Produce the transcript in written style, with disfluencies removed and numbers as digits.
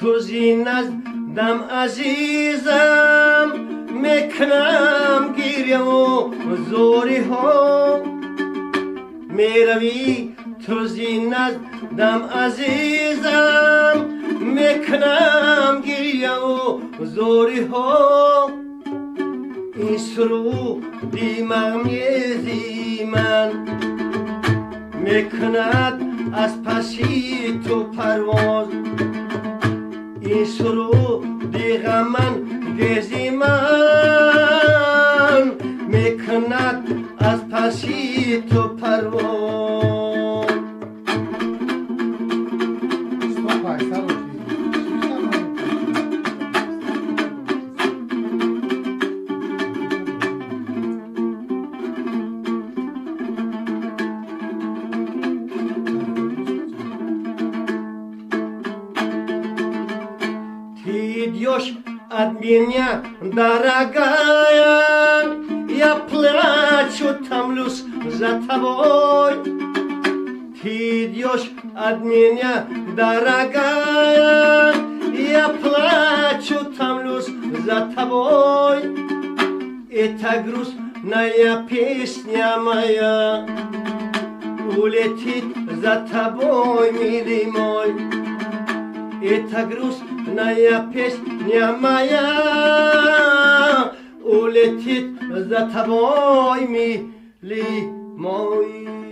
تو زینم عزیزم میکنم گیره و زوری ها میروی تو زینم عزیزم میکنم گیره و زوری ها این سرودی مغمیزی من میکند از پسی تو پرواز این سرودی غمن گیزی من میکند از پسی تو پرواز Идешь от меня, дорогая, я плачу, томлюсь за тобой. Ты идешь от меня, дорогая, я плачу, томлюсь за тобой. Это грустная песня моя улетит за тобой, милый мой. Это грустная песня моя улетит за тобой, милый мой.